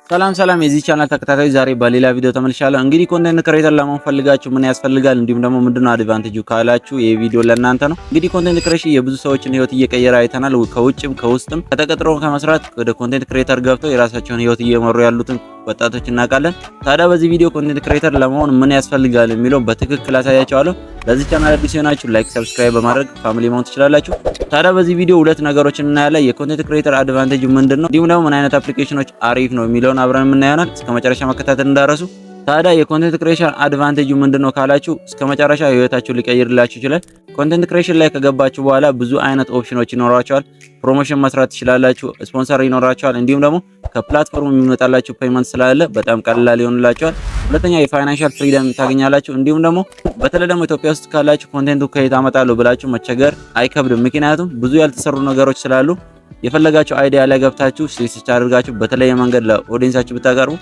ሰላም የዚህ ቻናል ተከታታዮች ዛሬ በሌላ ቪዲዮ ተመልሻለሁ። እንግዲህ ኮንቴንት ክሬተር ለመሆን ፈልጋችሁ ምን ያስፈልጋል እንዲሁም ደግሞ ምንድነው አድቫንቴጁ ካላችሁ ይሄ ቪዲዮ ለእናንተ ነው። እንግዲህ ኮንቴንት ክሬሽን የብዙ ሰዎችን ህይወት እየቀየረ አይተናል። ከውጭም ከውስጥም ከተቀጥሮ ከመስራት ወደ ኮንቴንት ክሬተር ገብተው የራሳቸውን ህይወት እየመሩ ያሉትን ወጣቶች እናውቃለን። ታዲያ በዚህ ቪዲዮ ኮንቴንት ክሬተር ለመሆን ምን ያስፈልጋል የሚለው በትክክል አሳያችኋለሁ። ለዚህ ቻናል አዲስ የሆናችሁ ላይክ፣ ሰብስክራይብ በማድረግ ፋሚሊ መሆን ትችላላችሁ። ታዲያ በዚህ ቪዲዮ ሁለት ነገሮችን እናያለን። የኮንቴንት ክሬተር አድቫንቴጁ ምንድነው እንዲሁም ደግሞ ምን አይነት አፕሊኬሽኖች አሪፍ ነው የሚለውን አብረን የምናየው። እስከ መጨረሻ መከታተል እንዳረሱ። ታዲያ የኮንቴንት ክሬሽን አድቫንቴጁ ምንድነው ካላችሁ እስከ መጨረሻ ህይወታችሁ ሊቀይርላችሁ ይችላል። ኮንቴንት ክሬሽን ላይ ከገባችሁ በኋላ ብዙ አይነት ኦፕሽኖች ይኖራችኋል። ፕሮሞሽን መስራት ትችላላችሁ፣ ስፖንሰር ይኖራችኋል፣ እንዲሁም ደግሞ ከፕላትፎርም የሚመጣላችሁ ፔመንት ስላለ በጣም ቀላል ይሆንላችኋል። ሁለተኛ የፋይናንሻል ፍሪደም ታገኛላችሁ። እንዲሁም ደግሞ በተለይ ደግሞ ኢትዮጵያ ውስጥ ካላችሁ ኮንቴንቱ ከየት አመጣለሁ ብላችሁ መቸገር አይከብድም። ምክንያቱም ብዙ ያልተሰሩ ነገሮች ስላሉ የፈለጋችሁ አይዲያ ላይ ገብታችሁ ሪሰርች አድርጋችሁ በተለየ መንገድ ለኦዲየንሳችሁ ብታቀርቡ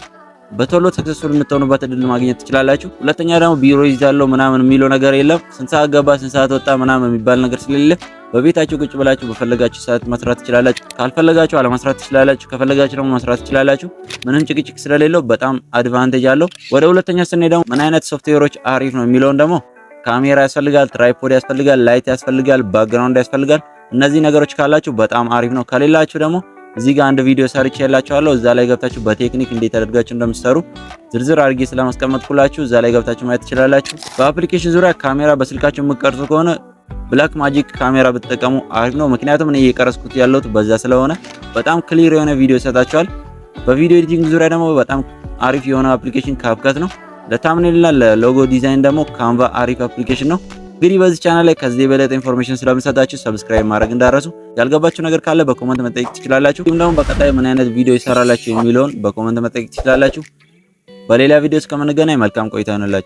በቶሎ ሰክሰስፉል የምትሆኑበት እድል ማግኘት ትችላላችሁ። ሁለተኛ ደግሞ ቢሮ ይዛለሁ ምናምን የሚለው ነገር የለም። ስንት ሰዓት ገባ ስንት ሰዓት ወጣ ምናምን የሚባል ነገር ስለሌለ በቤታችሁ ቁጭ ብላችሁ በፈለጋችሁ ሰዓት መስራት ትችላላችሁ። ካልፈለጋችሁ አለመስራት ትችላላችሁ። ከፈለጋችሁ ደግሞ መስራት ትችላላችሁ። ምንም ጭቅጭቅ ስለሌለው በጣም አድቫንቴጅ አለው። ወደ ሁለተኛ ስንሄድ ደግሞ ምን አይነት ሶፍትዌሮች አሪፍ ነው የሚለውን ደግሞ ካሜራ ያስፈልጋል፣ ትራይፖድ ያስፈልጋል፣ ላይት ያስፈልጋል፣ ባክግራውንድ ያስፈልጋል። እነዚህ ነገሮች ካላችሁ በጣም አሪፍ ነው። ከሌላችሁ ደግሞ እዚህ ጋር አንድ ቪዲዮ ሰርቼላችኋለሁ። እዛ ላይ ገብታችሁ በቴክኒክ እንዴት አድርጋችሁ እንደምትሰሩ ዝርዝር አድርጌ ስለማስቀመጥኩላችሁ እዛ ላይ ገብታችሁ ማየት ትችላላችሁ። በአፕሊኬሽን ዙሪያ ካሜራ በስልካችሁ የምትቀርጹ ከሆነ ብላክ ማጂክ ካሜራ ብትጠቀሙ አሪፍ ነው። ምክንያቱም እኔ እየቀረጽኩት ያለሁት በዛ ስለሆነ በጣም ክሊር የሆነ ቪዲዮ ይሰጣችኋል። በቪዲዮ ኤዲቲንግ ዙሪያ ደግሞ በጣም አሪፍ የሆነ አፕሊኬሽን ካፕከት ነው። ለታምኔልና ለሎጎ ዲዛይን ደግሞ ካንቫ አሪፍ አፕሊኬሽን ነው። እንግዲህ በዚህ ቻናል ላይ ከዚህ የበለጠ ኢንፎርሜሽን ስለምሰጣችሁ ሰብስክራይብ ማድረግ እንዳረሱ። ያልገባችሁ ነገር ካለ በኮሜንት መጠየቅ ትችላላችሁ። እንዲሁም ደግሞ በቀጣይ ምን አይነት ቪዲዮ ይሰራላችሁ የሚለውን በኮሜንት መጠየቅ ትችላላችሁ። በሌላ ቪዲዮ እስከምንገናኝ መልካም ቆይታ ይሁንላችሁ።